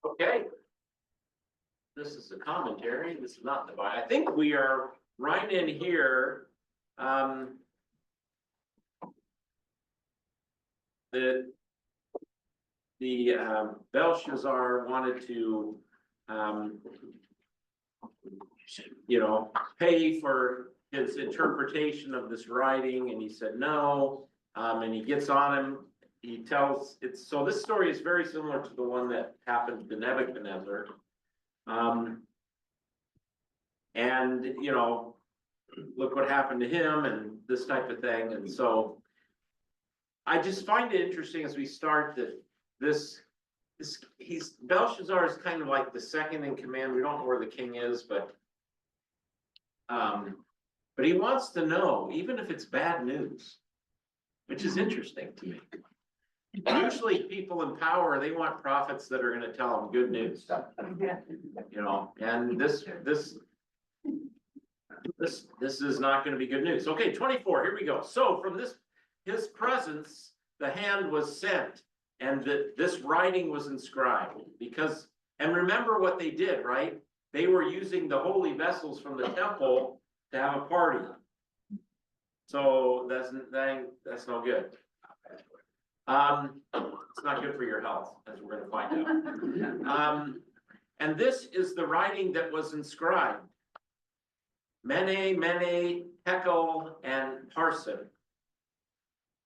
Okay. This is a commentary. This is not the Bible. I think we are right in here. The Belshazzar wanted to, pay for his interpretation of this writing, and he said no. And he gets on him. He tells it's so. This story is very similar to the one that happened to Nebuchadnezzar. And look what happened to him, and this type of thing. And so, I just find it interesting as we start that Belshazzar is kind of like the second in command. We don't know where the king is, but he wants to know, even if it's bad news, which is interesting to me. Usually people in power, they want prophets that are going to tell them good news. And this is not going to be good news. Okay, 24, here we go. So from his presence, the hand was sent, and this writing was inscribed. And remember what they did, right? They were using the holy vessels from the temple to have a party. So that's no good. It's not good for your health, as we're going to find out. And this is the writing that was inscribed. Mene, Mene, Tekel, and Parsin.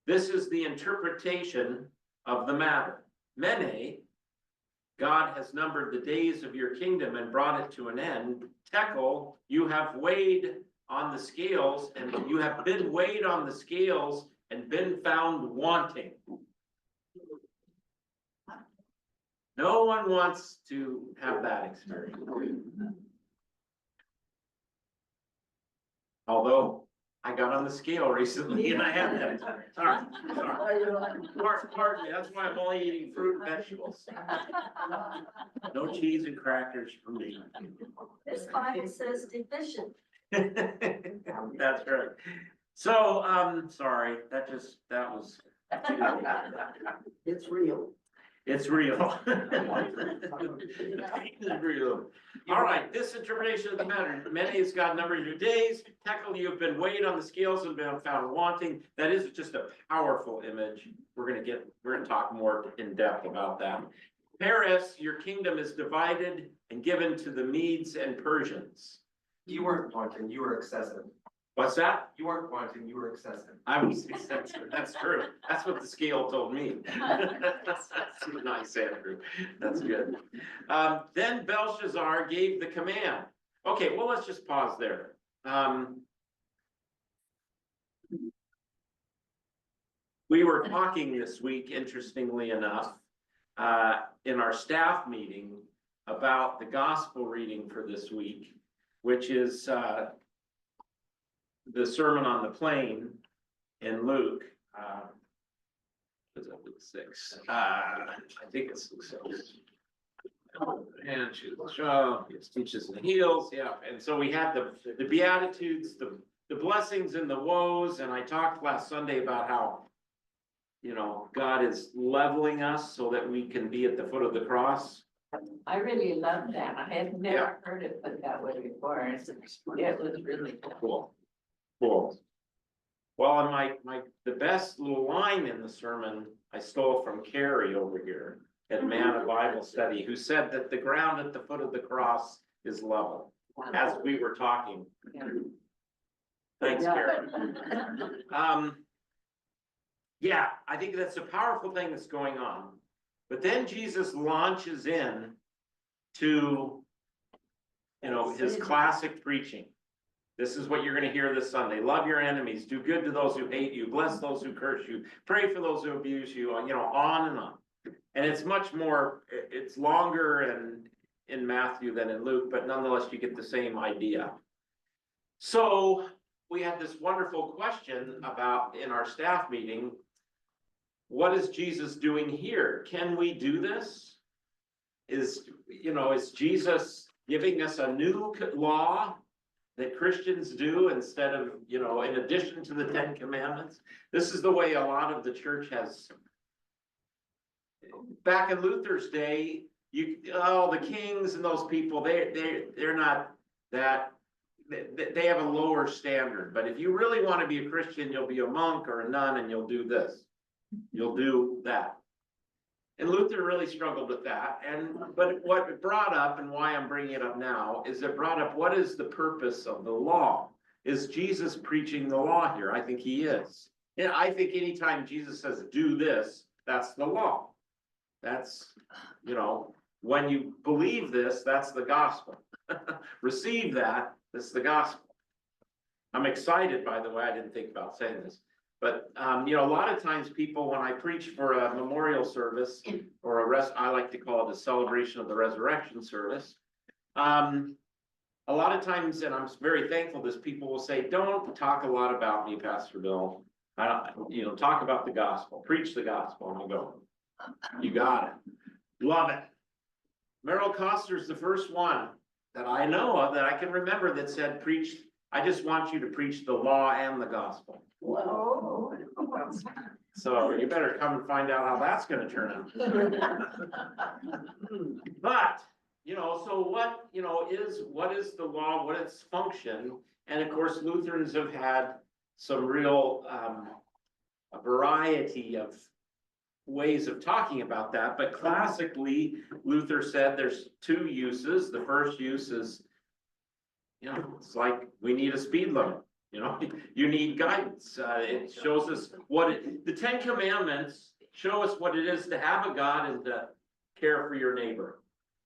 This is the interpretation of the matter. Mene, God has numbered the days of your kingdom and brought it to an end. Tekel, you have weighed on the scales, and you have been weighed on the scales and been found wanting. No one wants to have that experience. Although I got on the scale recently and I had that experience. All right, sorry. Pardon me, that's why I'm only eating fruit and vegetables. No cheese and crackers for me. This Bible says deficient. That's right. So, sorry, that was. It's real. It's real. It's real. All right, this interpretation of the matter. Many has God numbered your days. Tekel, you have been weighed on the scales and been found wanting. That is just a powerful image. We're gonna talk more in depth about that. Paris, your kingdom is divided and given to the Medes and Persians. You weren't wanting, you were excessive. What's that? You weren't wanting, you were excessive. I was excessive. That's true. That's what the scale told me. That's nice, Andrew. That's good. Then Belshazzar gave the command. Okay, well, let's just pause there. We were talking this week, interestingly enough, in our staff meeting about the gospel reading for this week, which is the Sermon on the Plain in Luke. Is that Luke 6? I think it's Luke 6. And she teaches and heals. Yeah. And so we had the Beatitudes, the blessings and the woes. And I talked last Sunday about how, God is leveling us so that we can be at the foot of the cross. I really love that. I had never heard it put that way before. It was really cool. Cool. Well, and the best little line in the sermon I stole from Carrie over here at Man Bible Study, who said that the ground at the foot of the cross is level, as we were talking. Thanks, Carrie. Yeah, I think that's a powerful thing that's going on. But then Jesus launches in to, his classic preaching. This is what you're going to hear this Sunday. Love your enemies, do good to those who hate you, bless those who curse you, pray for those who abuse you, on and on. And it's much more, it's longer in Matthew than in Luke, but nonetheless, you get the same idea. So we had this wonderful question about in our staff meeting, what is Jesus doing here? Can we do this? Is Jesus giving us a new law that Christians do instead of, you know, in addition to the 10 Commandments. This is the way a lot of the church has. Back in Luther's day, the kings and those people, they're not that, they have a lower standard. But if you really want to be a Christian, you'll be a monk or a nun and you'll do this. You'll do that. And Luther really struggled with that. But what it brought up, and why I'm bringing it up now, is it brought up what is the purpose of the law? Is Jesus preaching the law here? I think he is. And I think anytime Jesus says, do this, that's the law. That's, you know, when you believe this, that's the gospel. Receive that, that's the gospel. I'm excited, by the way, I didn't think about saying this. But, you know, a lot of times people, when I preach for a memorial service or I like to call it a celebration of the resurrection service. A lot of times, and I'm very thankful this, people will say, don't talk a lot about me, Pastor Bill. You know, talk about the gospel, preach the gospel. And I go, you got it. Love it. Merrill Coster's the first one that I know of that I can remember that said, preach. I just want you to preach the law and the gospel. Whoa. So you better come and find out how that's gonna turn out. But, you know, so what, you know, what is the law, what its function? And of course, Lutherans have had some real, a variety of ways of talking about that. But classically, Luther said there's two uses. The first use is, you know, it's like we need a speed limit. You know, you need guidance. It shows us the 10 Commandments show us what it is to have a God and to care for your neighbor.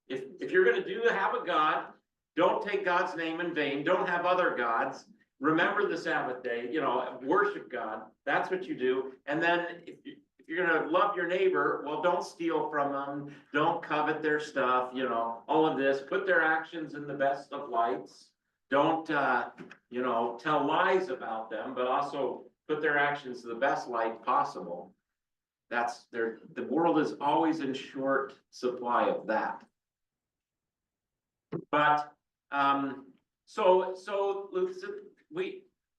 If you're going to have a God, don't take God's name in vain. Don't have other gods. Remember the Sabbath day, you know, worship God. That's what you do. And then if you're going to love your neighbor, well, don't steal from them. Don't covet their stuff, you know, all of this. Put their actions in the best of lights. Don't, you know, tell lies about them, but also put their actions to the best light possible. The world is always in short supply of that. But, so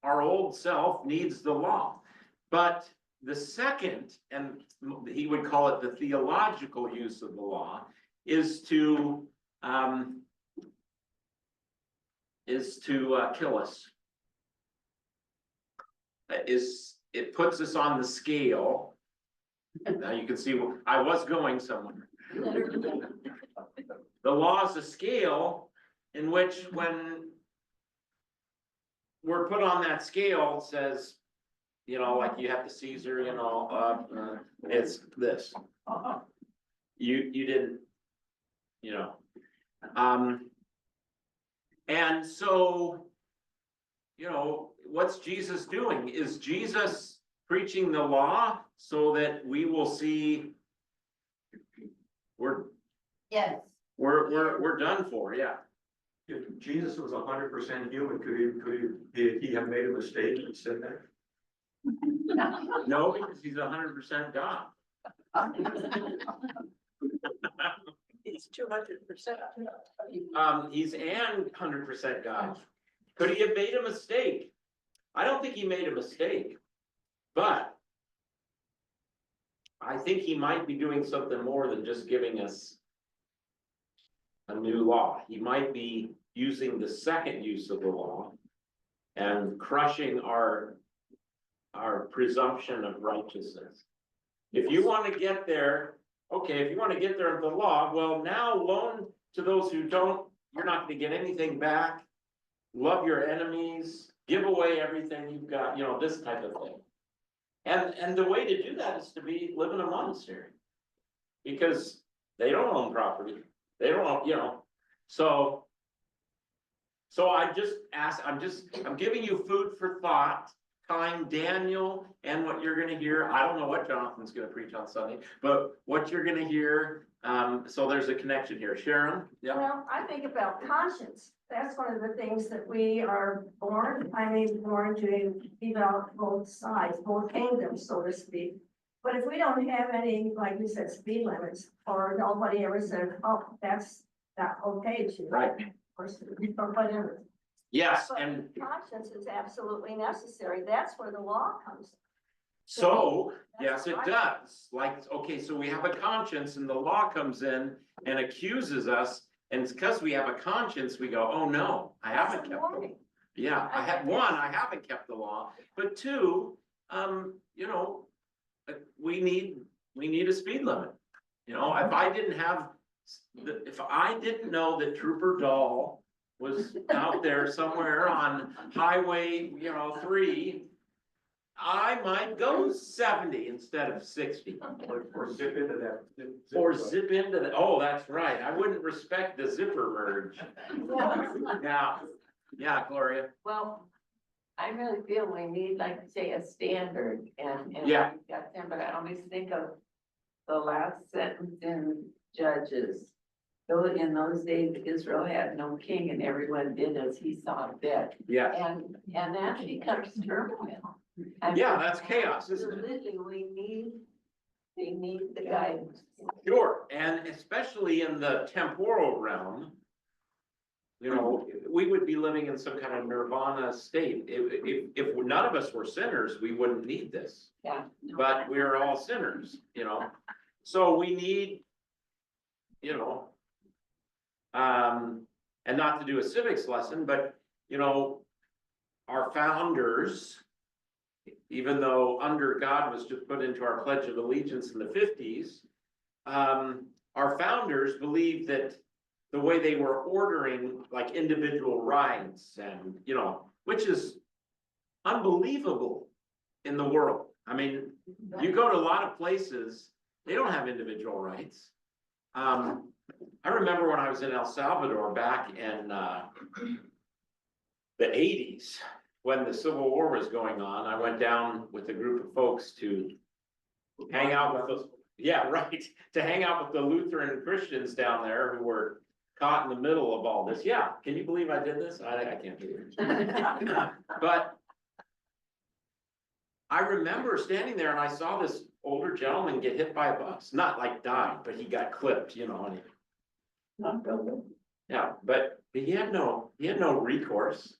our old self needs the law, but the second, and he would call it the theological use of the law, is to kill us. It puts us on the scale. Now you can see I was going somewhere. The law is a scale in which when we're put on that scale, it says, you know, like you have the Caesar, you know, it's this. You didn't, you know. And so, you know, what's Jesus doing? Is Jesus preaching the law so that we will see we're done for, yeah. If Jesus was 100% human, could he have made a mistake and said that? No, because he's 100% God. It's 200%. He's 100% God. Could he have made a mistake? I don't think he made a mistake, but I think he might be doing something more than just giving us a new law. He might be using the second use of the law and crushing our presumption of righteousness. If you want to get there, okay, if you want to get there with the law, well, now loan to those who don't, you're not going to get anything back. Love your enemies, give away everything you've got, you know, this type of thing. And the way to do that is to live in a monastery, because they don't own property. They don't own, you know, so I just ask, I'm giving you food for thought, tying Daniel and what you're gonna hear. I don't know what Jonathan's gonna preach on Sunday, but what you're gonna hear, so there's a connection here. Sharon? Yeah. Well, I think about conscience. That's one of the things that we are born to develop both sides, both kingdoms, so to speak. But if we don't have any, like you said, speed limits, or nobody ever said, oh, that's not okay to. Right. Or whatever. Yes, But and conscience is absolutely necessary. That's where the law comes. so, yes, That's it right. does. Like, okay, so we have a conscience and the law comes in and accuses us. And it's because we have a conscience, we go, oh no, I That's haven't a kept the law. warning. Yeah, I have, one, I haven't kept the law, but two, you know, we need a speed limit. You know, if I didn't have, if I didn't know that Trooper Dahl was out there somewhere on Highway, 3, I might go 70 instead of 60. Or zip into that. Or zip into the, oh, that's right, I wouldn't respect the zipper merge. Yeah, Gloria, Well, I really feel we need, like, say, a standard and. Yeah. we've got them, but I always think of the last sentence in Judges. Though in those days Israel had no king and everyone did as he saw fit. yeah, And that becomes turmoil. I yeah, mean, that's chaos, isn't it? absolutely, we need the guidance. Sure, and especially in the temporal realm. We would be living in some kind of nirvana state. If none of us were sinners, we wouldn't need this. Yeah. But we're all sinners, so we need, and not to do a civics lesson, but, our founders, even though under God was just put into our Pledge of Allegiance in the 50s, our founders believed that the way they were ordering like individual rights and, which is unbelievable in the world. I mean, you go to a lot of places, they don't have individual rights. I remember when I was in El Salvador back in the 80s, when the Civil War was going on, I went down with a group of folks to hang out with those. Yeah, right, to hang out with the Lutheran Christians down there who were caught in the middle of all this. Yeah, can you believe I did this? I can't believe it. But I remember standing there and I saw this older gentleman get hit by a bus, not like died, but he got clipped, and he, Not building. yeah, but he had no recourse.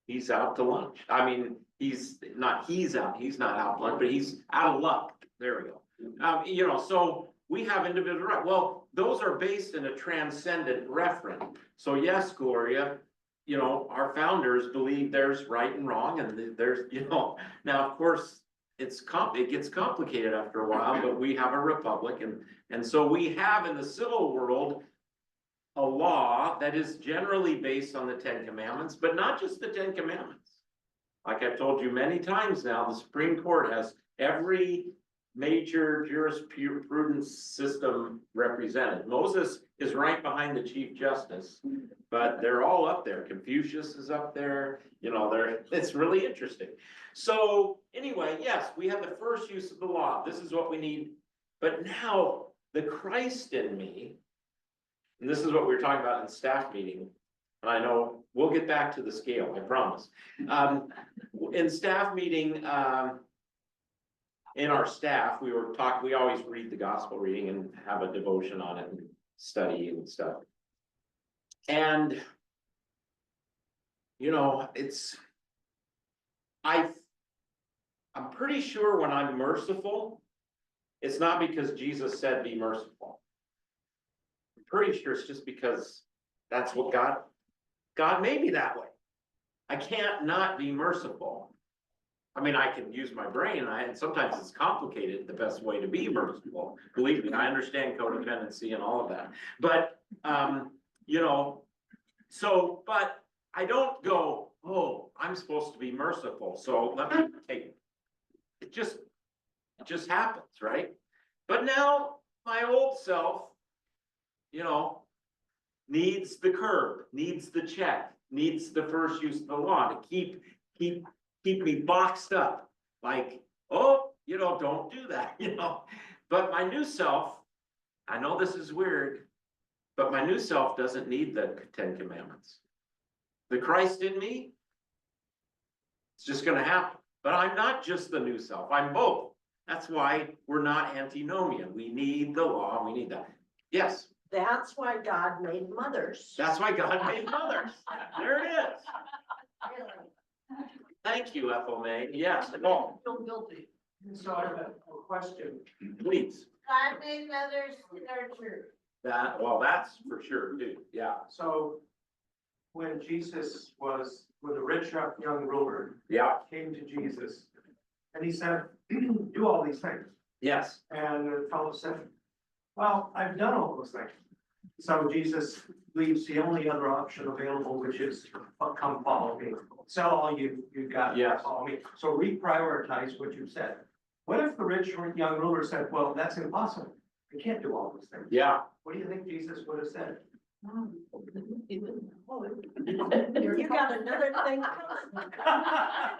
He's out to lunch. I mean, he's not out to lunch, but he's out of luck. There we go. So we have individual right. Well, those are based in a transcendent reference. So yes, Gloria, our founders believe there's right and wrong, and there's, now of course it gets complicated after a while, but we have a republic, and so we have in the civil world a law that is generally based on the Ten Commandments, but not just the Ten Commandments. Like I've told you many times now, the Supreme Court has every major jurisprudence system represented. Moses is right behind the Chief Justice, but they're all up there. Confucius is up there, it's really interesting. So anyway, yes, we have the first use of the law. This is what we need. But now the Christ in me, and this is what we were talking about in staff meeting. And I know we'll get back to the scale, I promise. In staff meeting, in our staff, we always read the gospel reading and have a devotion on it and study and stuff. And, I'm pretty sure when I'm merciful, it's not because Jesus said be merciful. I'm pretty sure it's just because that's what God made me that way. I can't not be merciful. I mean, I can use my brain, and sometimes it's complicated, the best way to be merciful. Believe me, I understand codependency and all of that. But, but I don't go, oh, I'm supposed to be merciful, so let me take it. It just happens, right? But now my old self, needs the curb, needs the check, needs the first use of the law to keep me boxed up. Like, oh, don't do that, But my new self, I know this is weird, but my new self doesn't need the Ten Commandments. The Christ in me, it's just gonna happen. But I'm not just the new self, I'm both. That's why we're not antinomian. We need the law, we need that. Yes? That's why God made mothers. That's why God made mothers. There it is. Thank you, Ethel May. Yes, no, Feel guilty. So I have a question. please. God made mothers in our church. Well, that's for sure, too. Yeah, So when when the rich young ruler yeah, came to Jesus and he said, do all these things. yes, And the fellow said, well, I've done all those things. So Jesus leaves the only other option available, which is come follow me. Sell all you've got, Yes. follow me. So reprioritize what you said. What if the rich young ruler said, well, that's impossible. I can't do all those things. yeah. What do you think Jesus would have said? You got another thing coming. I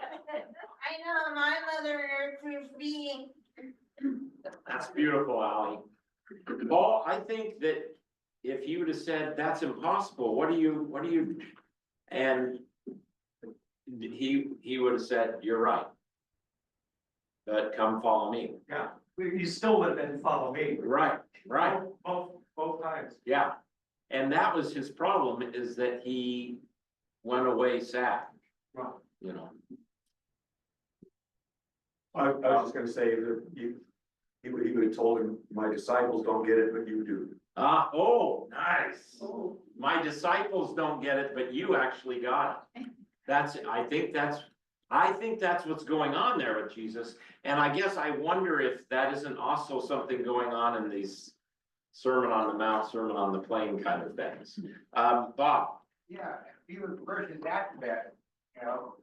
know my mother nurtures me. That's beautiful, Ally. Paul, I think that if you would have said, that's impossible, what do you, and he would have said, you're right. But come follow me. Yeah, you still would have been follow me. Right, right, Both times. yeah. And that was his problem, is that he went away sad, Right. you know. I was just gonna say that he would have told him, my disciples don't get it, but you do. Oh, nice. My disciples don't get it, but you actually got it. I think that's what's going on there with Jesus. And I guess I wonder if that isn't also something going on in these Sermon on the Mount, Sermon on the Plain kind of things. Bob, Yeah, he was versus that bet, you know,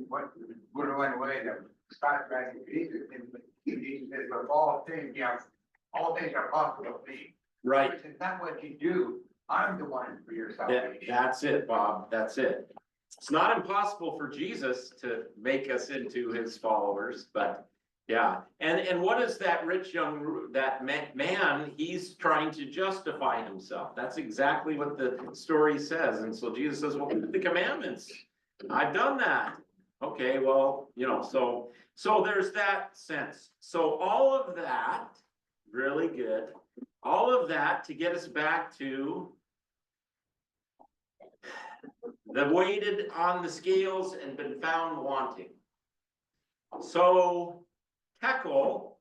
what would have went away to start writing Jesus, and he says, "Of all things, you know, all things are possible to me." right, Which is not what you do, I'm the one for your salvation. that's it, Bob, that's it. It's not impossible for Jesus to make us into his followers, but yeah. And what is that rich young, that man, he's trying to justify himself. That's exactly what the story says. And so Jesus says, well, the commandments, I've done that. Okay, well, you know, so there's that sense. So all of that, really good. All of that to get us back to the weighted on the scales and been found wanting. So, Tekel,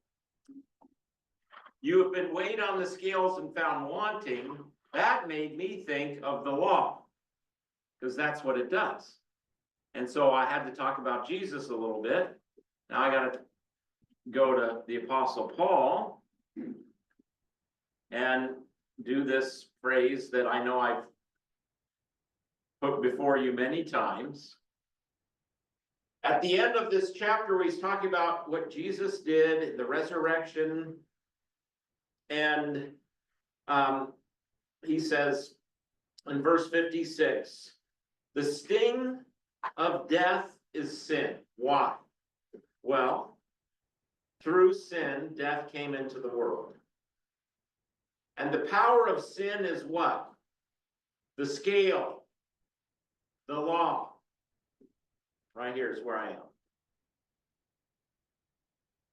you have been weighed on the scales and found wanting. That made me think of the law, because that's what it does. And so I had to talk about Jesus a little bit. Now I got to go to the Apostle Paul and do this phrase that I know I've put before you many times. At the end of this chapter, where he's talking about what Jesus did, the resurrection, and he says in verse 56, the sting of death is sin. Why? Well, through sin, death came into the world. And the power of sin is what? The scale, the law. Right here is where I am.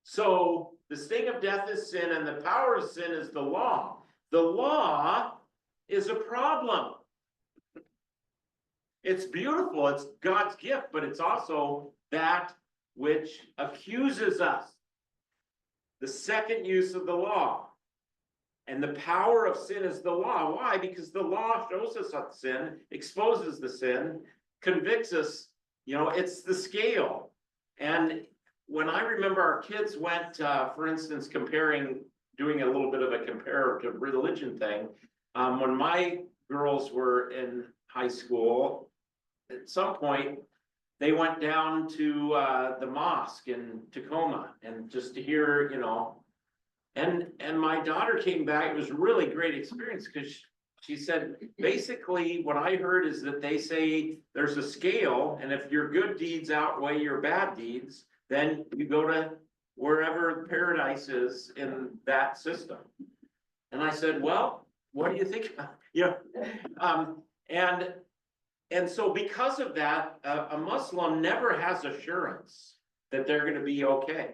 So the sting of death is sin, and the power of sin is the law. The law is a problem. It's beautiful, it's God's gift, but it's also that which accuses us. The second use of the law. And the power of sin is the law. Why? Because the law shows us that sin, exposes the sin, convicts us. You know, it's the scale. And when I remember our kids went, for instance, doing a little bit of a comparative religion thing. When my girls were in high school, at some point, they went down to the mosque in Tacoma, and just to hear, you know, and my daughter came back. It was a really great experience, because she said, basically what I heard is that they say there's a scale, and if your good deeds outweigh your bad deeds, then you go to wherever paradise is in that system. And I said, well, what do you think? You know, and so because of that, a Muslim never has assurance that they're going to be okay.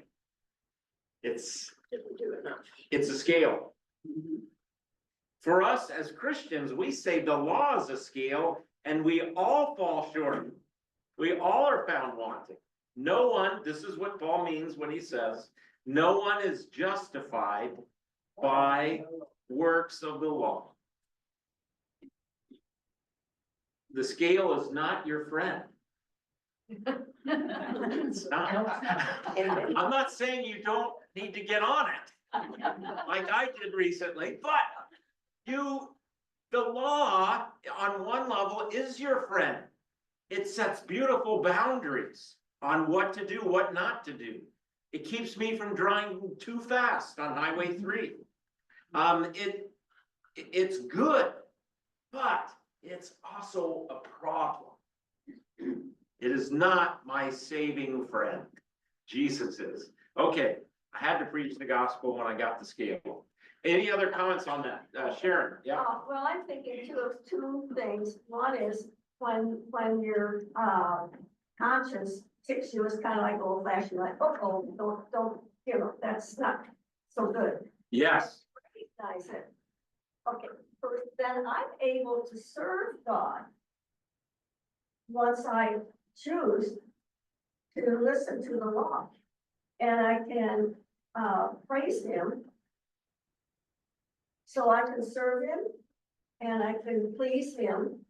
It's a scale. For us as Christians, we say the law is a scale and we all fall short. We all are found wanting. No one, this is what Paul means when he says, no one is justified by works of the law. The scale is not your friend. It's not. I'm not saying you don't need to get on it, like I did recently, but the law on one level is your friend. It sets beautiful boundaries on what to do, what not to do. It keeps me from driving too fast on Highway 3. It's good, but it's also a problem. It is not my saving friend. Jesus is. Okay, I had to preach the gospel when I got the scale. Any other comments on that? Sharon, yeah? Well, I'm thinking two things. One is when your, conscience ticks you, it's kind of like old fashioned, like, don't, that's not so good. Yes. Recognize it. Okay, first, then I'm able to serve God once I choose to listen to the law. And I can, praise him. So I can serve him and I can please him.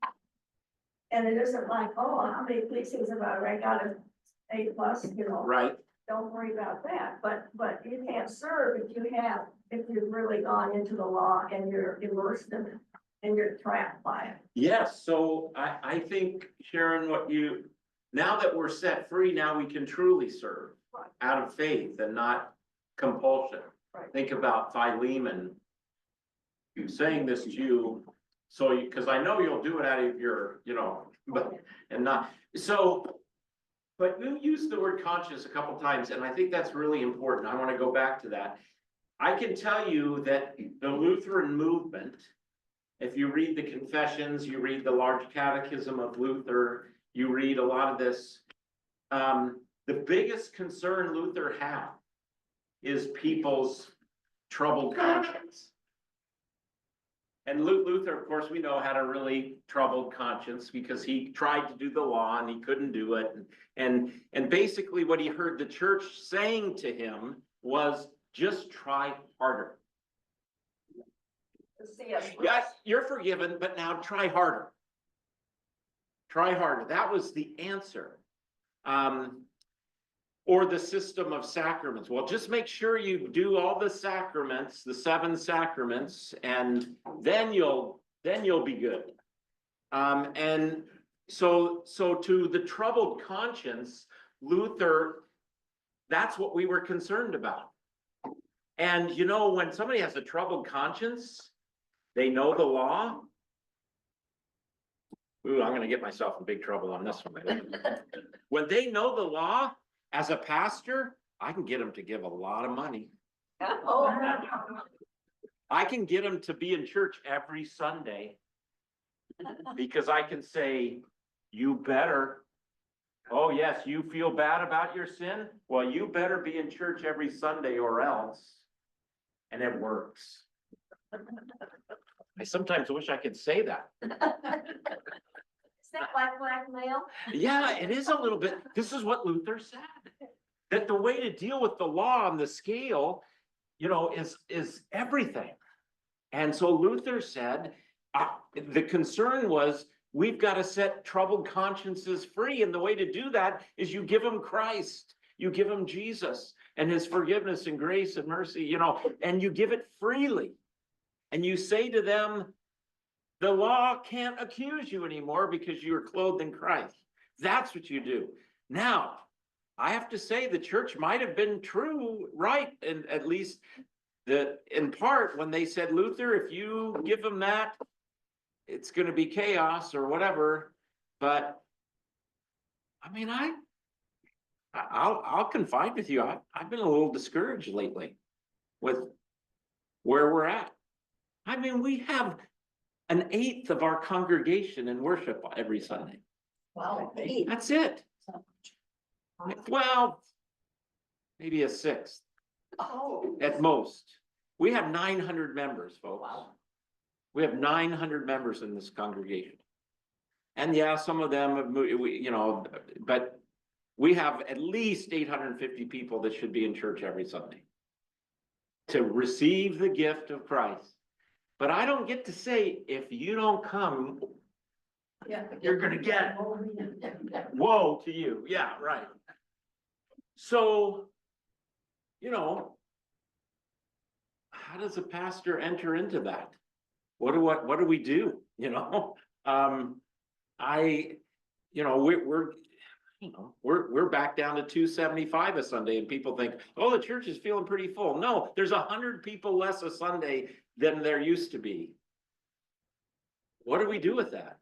And it isn't like, oh, how many pleasings about it? I got an A+, Right. don't worry about that. But you can't serve if you've really gone into the law and you're immersed in it and you're trapped by it. Yes, so I think, Sharon, now that we're set free, now we can truly serve Right. out of faith and not compulsion. Right. Think about Philemon saying this to you, because I know you'll do it out of your, and not, so, but you used the word conscience a couple times, and I think that's really important. I want to go back to that. I can tell you that the Lutheran movement, if you read the confessions, you read the large catechism of Luther, you read a lot of this, the biggest concern Luther had is people's troubled conscience. And Luther, of course, we know, had a really troubled conscience because he tried to do the law and he couldn't do it. And basically what he heard the church saying to him was, just try harder. Yes, you're forgiven, but now try harder. Try harder. That was the answer. Or the system of sacraments. Well, just make sure you do all the sacraments, the 7 sacraments, and then you'll be good. And so to the troubled conscience, Luther, that's what we were concerned about. And when somebody has a troubled conscience, they know the law. Ooh, I'm gonna get myself in big trouble on this one. When they know the law, as a pastor, I can get them to give a lot of money. I can get them to be in church every Sunday because I can say, you better. Oh yes, you feel bad about your sin? Well, you better be in church every Sunday or else. And it works. I sometimes wish I could say that. Is that like blackmail? Yeah, it is a little bit. This is what Luther said. That the way to deal with the law on the scale, is everything. And so Luther said, the concern was, we've got to set troubled consciences free. And the way to do that is you give them Christ. You give them Jesus and his forgiveness and grace and mercy, and you give it freely. And you say to them, the law can't accuse you anymore because you are clothed in Christ. That's what you do. Now, I have to say the church might have been right, and at least in part when they said, Luther, if you give them that, it's going to be chaos or whatever. But I mean, I'll confide with you. I've been a little discouraged lately with where we're at. I mean, we have 1/8 of our congregation in worship every Sunday. Wow. That's it. Well, maybe 1/6 Oh. at most. We have 900 members, folks. Wow. We have 900 members in this congregation. And yeah, some of them have moved, but we have at least 850 people that should be in church every Sunday to receive the gift of Christ. But I don't get to say, if you don't come, you're gonna get it. Woe to you. Yeah, right. So, how does a pastor enter into that? What do we do? We're back down to 275 a Sunday, and people think, oh, the church is feeling pretty full. No, there's 100 people less a Sunday than there used to be. What do we do with that?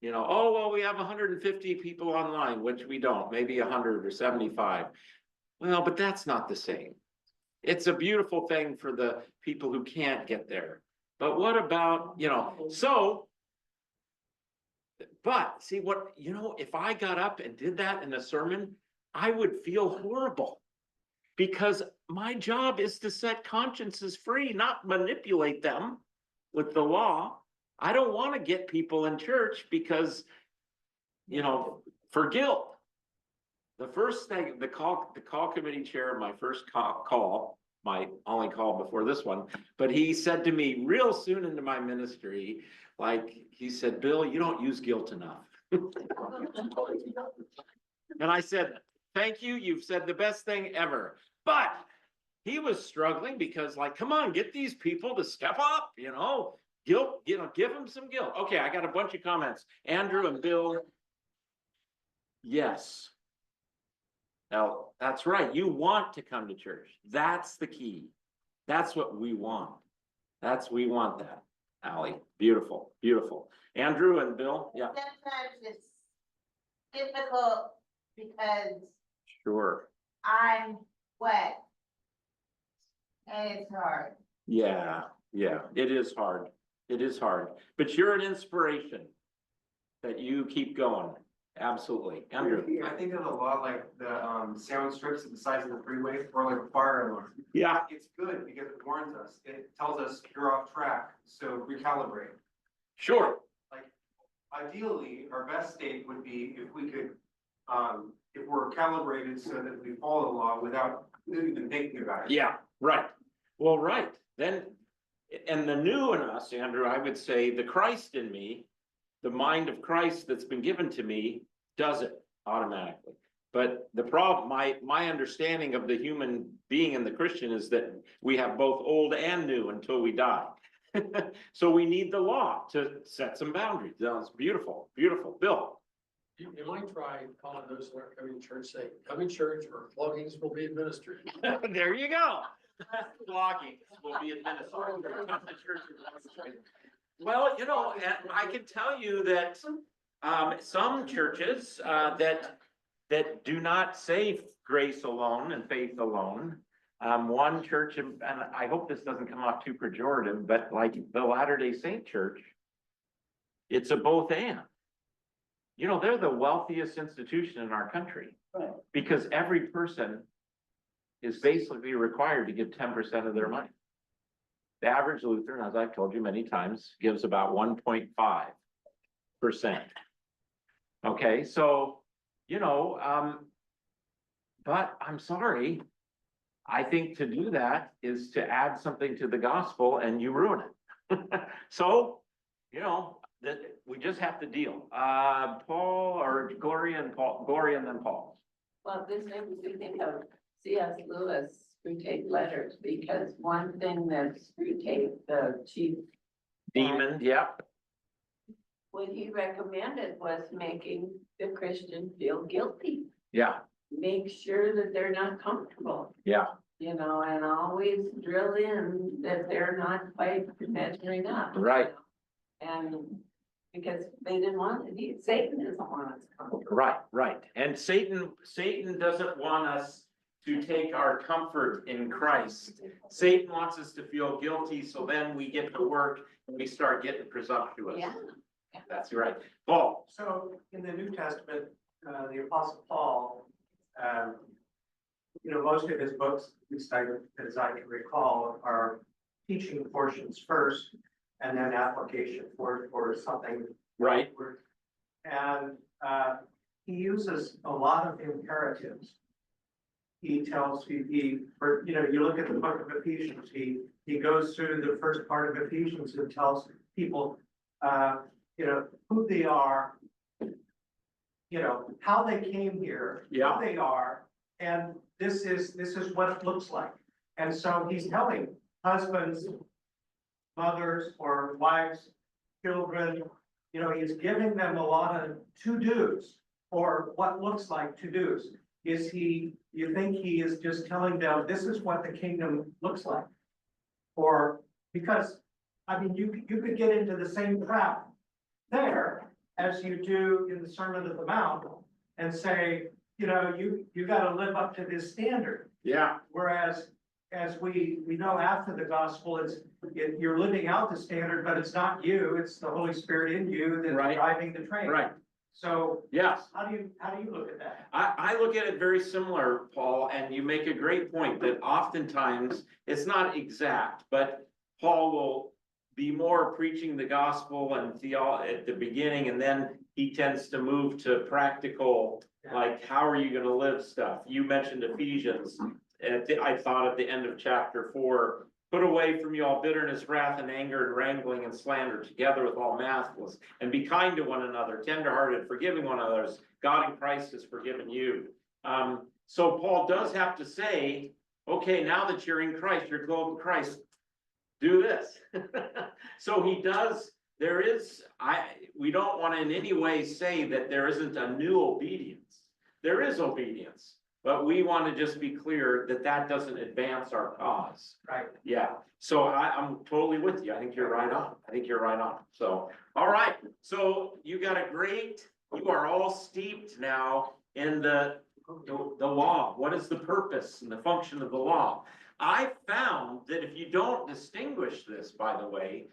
Oh, well, we have 150 people online, which we don't, maybe 100 or 75. Well, but that's not the same. It's a beautiful thing for the people who can't get there. But what about, but see what, if I got up and did that in a sermon, I would feel horrible, because my job is to set consciences free, not manipulate them with the law. I don't want to get people in church because, for guilt. The first thing, the call committee chair, my first call, my only call before this one, but he said to me real soon into my ministry, he said, Bill, you don't use guilt enough. And I said, thank you, you've said the best thing ever. But he was struggling because, come on, get these people to step up, guilt, give them some guilt. Okay, I got a bunch of comments. Andrew and Bill. Yes. Now, that's right. You want to come to church. That's the key. That's what we want. We want that. Allie, beautiful, beautiful. Andrew and Bill, yeah. Sometimes it's difficult because Sure. I'm wet. And it's hard. Yeah, it is hard. It is hard. But you're an inspiration that you keep going. Absolutely. Andrew. I think of a lot like the sound strips at the sides of the freeway, or like a fire alarm. Yeah. It's good because it warns us. It tells us you're off track, so recalibrate. Sure. Ideally, our best state would be if we could, if we're calibrated so that we follow the law without even thinking about it. Yeah, right. Well, right. Then, and the new in us, Andrew, I would say the Christ in me, the mind of Christ that's been given to me, does it automatically. But the problem, my understanding of the human being and the Christian is that we have both old and new until we die. So we need the law to set some boundaries. That's beautiful, beautiful. Bill. You might try calling those that aren't coming to church, say, come in church or floggings will be administered. There you go. Floggings will be administered. Well, I can tell you that some churches that do not say grace alone and faith alone. One church, and I hope this doesn't come off too pejorative, but like the Latter-day Saint Church, it's a both and. They're the wealthiest institution in our country. Right. Because every person is basically required to give 10% of their money. The average Lutheran, as I've told you many times, gives about 1.5%. Okay, so, but I'm sorry. I think to do that is to add something to the gospel and you ruin it. So, that we just have to deal. Paul or Gloria and then Paul. Well, this makes me think of C.S. Lewis Screwtape Letters, because one thing that Screwtape, the chief Demon, yeah. what he recommended was making the Christian feel guilty. Yeah. Make sure that they're not comfortable. Yeah. And always drill in that they're not quite measuring up. Right. And because they didn't want it, Satan doesn't want us comfortable. Right. And Satan doesn't want us to take our comfort in Christ. Satan wants us to feel guilty, so then we get to work and we start getting presumptuous. Yeah. That's right. Paul. So in the New Testament, the Apostle Paul, most of his books, at least as I can recall, are teaching portions first. and then application for something. Right. And, he uses a lot of imperatives. He tells you, you look at the book of Ephesians, he goes through the first part of Ephesians and tells people, who they are, how they came here, Yeah. who they are, and this is what it looks like. And so he's telling husbands, mothers, or wives, children, he's giving them a lot of to-dos, or what looks like to-dos. You think he is just telling them, this is what the kingdom looks like? Or, because, you could get into the same trap there as you do in the Sermon on the Mount and say, you gotta live up to this standard. Yeah, Whereas, as we know after the gospel, you're living out the standard, but it's not you, it's the Holy Spirit in you that's Right. driving the train. right. So Yes. how do you look at that? I look at it very similar, Paul, and you make a great point that oftentimes it's not exact, but Paul will be more preaching the gospel and theology at the beginning, and then he tends to move to practical, like, how are you gonna live stuff? You mentioned Ephesians. I thought at the end of chapter 4, put away from you all bitterness, wrath, and anger, and wrangling, and slander, together with all malice, and be kind to one another, tenderhearted, forgiving one another, as God in Christ has forgiven you. So Paul does have to say, okay, now that you're in Christ, you're clothed in Christ, do this. So he does, we don't want to in any way say that there isn't a new obedience. There is obedience. But we want to just be clear that that doesn't advance our cause. Right. Yeah, so I'm totally with you. I think you're right on. So, all right, so you are all steeped now in the law. What is the purpose and the function of the law? I found that if you don't distinguish this, by the way,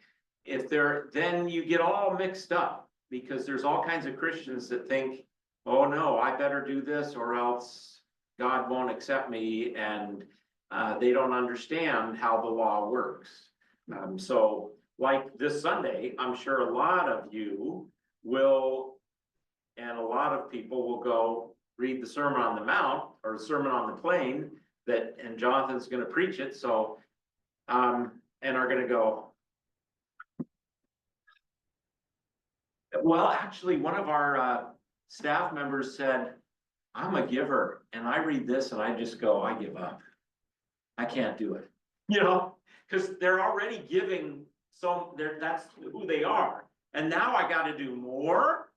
then you get all mixed up, because there's all kinds of Christians that think, oh no, I better do this or else God won't accept me, and they don't understand how the law works. So like this Sunday, I'm sure a lot of you will, and a lot of people will go read the Sermon on the Mount or Sermon on the Plain, and Jonathan's gonna preach it, so, and are gonna go, well, actually, one of our staff members said, I'm a giver, and I read this and I just go, I give up. I can't do it, because they're already giving, so that's who they are. And now I gotta do more.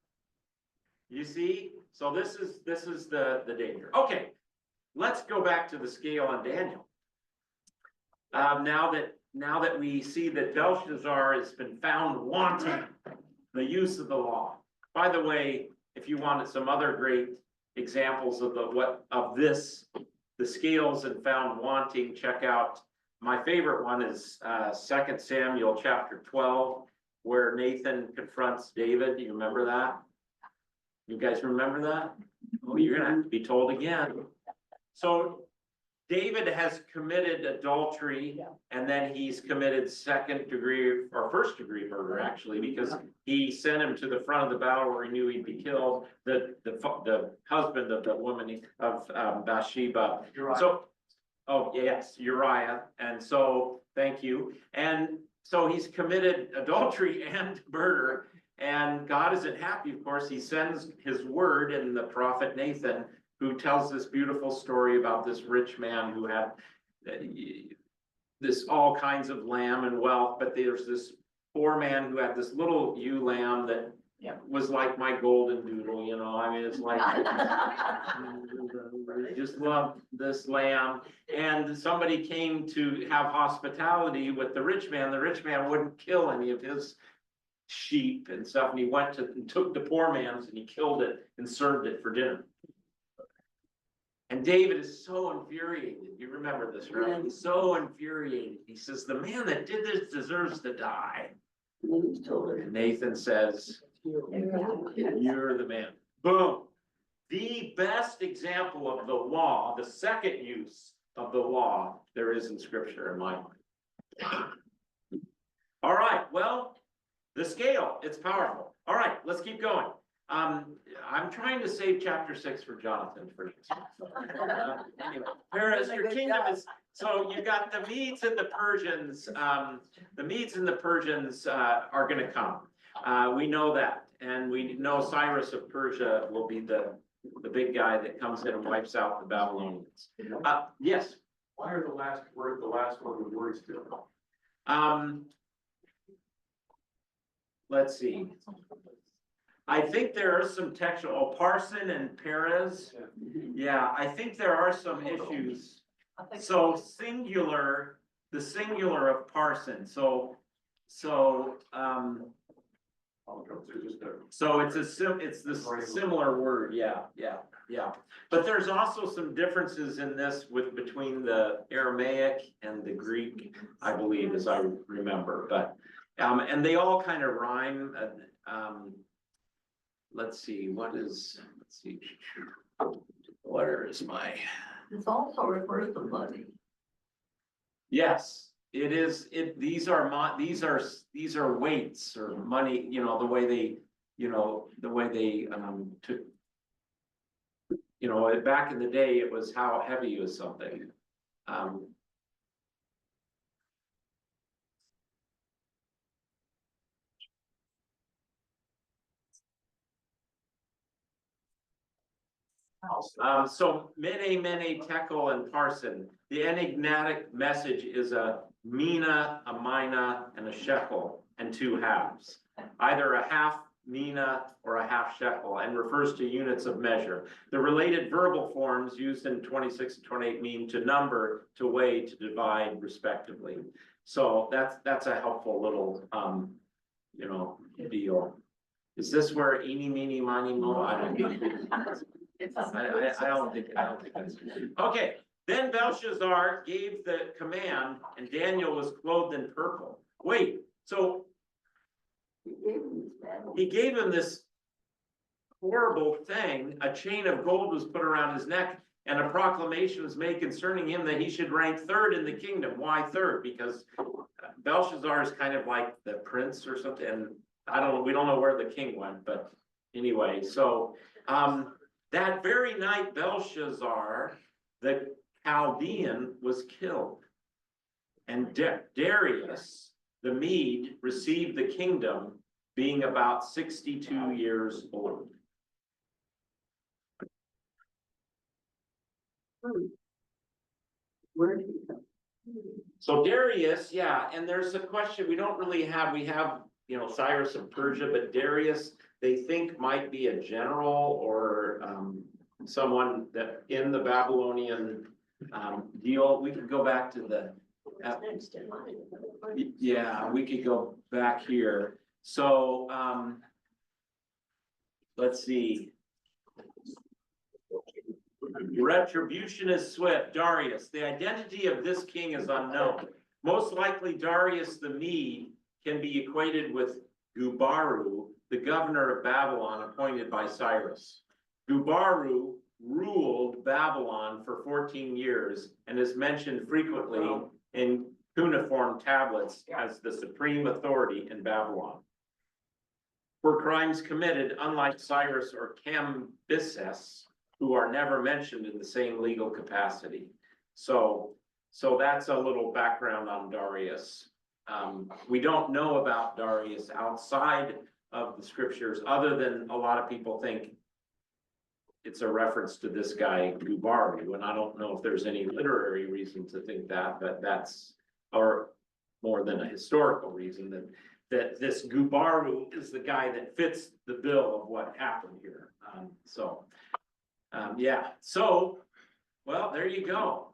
You see, so this is the danger. Okay, let's go back to the scale on Daniel. Now that we see that Belshazzar has been found wanting the use of the law. By the way, if you wanted some other great examples of the scales and found wanting, check out, my favorite one is 2 Samuel chapter 12, where Nathan confronts David. Do you remember that? You guys remember that? Oh, you're gonna have to be told again. So David has committed adultery, and then he's committed second degree or first degree murder, actually, because he sent him to the front of the battle where he knew he'd be killed, the husband of the woman of Bathsheba. Uriah. So, oh yes, Uriah, and so thank you. And so he's committed adultery and murder, and God isn't happy. Of course, he sends his word in the prophet Nathan, who tells this beautiful story about this rich man who had this all kinds of lamb and wealth, but there's this poor man who had this little ewe lamb that was like my golden doodle, it's like, I just love this lamb. And somebody came to have hospitality with the rich man. The rich man wouldn't kill any of his sheep and stuff, and he went and took the poor man's and he killed it and served it for dinner. And David is so infuriated. You remember this, right? He's so infuriated. He says, the man that did this deserves to die. And Nathan says, you're the man. Boom. The best example of the law, the second use of the law there is in Scripture, in my mind. All right, well, the scale, it's powerful. All right, let's keep going. I'm trying to save chapter 6 for Jonathan for next week. Anyway, Paris, your kingdom is, so you've got the Medes and the Persians, the Medes and the Persians, are gonna come. We know that, and we know Cyrus of Persia will be the big guy that comes in and wipes out the Babylonians. Yes, Why are the last one with words to? let's see. I think there are some textual, Parson and Perez. Yeah, I think there are some issues. So singular, the singular of Parson, so, so it's it's the similar word, yeah. But there's also some differences in this between the Aramaic and the Greek, I believe, as I remember, but, and they all kind of rhyme, let's see, let's see. Where is my? This also refers to money. Yes, it is, these are weights or money, the way they, took. Back in the day, it was how heavy is something. So mene, tekel, and parson. The enigmatic message is a mina, a mina, and a shekel, and 2 halves. Either a half mina or a half shekel, and refers to units of measure. The related verbal forms used in 26 and 28 mean to number, to weigh, to divide, respectively. So that's a helpful little, deal. Is this where eeny, meeny, miny, mo? I don't think that's. Okay, then Belshazzar gave the command and Daniel was clothed in purple. Wait, so he gave him this horrible thing. A chain of gold was put around his neck and a proclamation was made concerning him that he should rank 3rd in the kingdom. Why 3rd? Because Belshazzar is kind of like the prince or something. And we don't know where the king went, but anyway, so, that very night, Belshazzar, the Chaldean, was killed. And Darius, the Mede, received the kingdom, being about 62 years old. Where did he go? So Darius, yeah, and there's a question we don't really have. We have, Cyrus of Persia, but Darius, they think might be a general or someone that in the Babylonian deal. We could go back to the, yeah, we could go back here. So let's see. Retribution is swift. Darius, the identity of this king is unknown. Most likely Darius the Mede can be equated with Gubaru, the governor of Babylon appointed by Cyrus. Gubaru ruled Babylon for 14 years and is mentioned frequently in cuneiform tablets as the supreme authority in Babylon. For crimes committed, unlike Cyrus or Cambyses, who are never mentioned in the same legal capacity. So that's a little background on Darius. We don't know about Darius outside of the scriptures, other than a lot of people think it's a reference to this guy, Gubaru, and I don't know if there's any literary reason to think that, but that's, or more than a historical reason, that this Gubaru is the guy that fits the bill of what happened here. Yeah, so, well, there you go.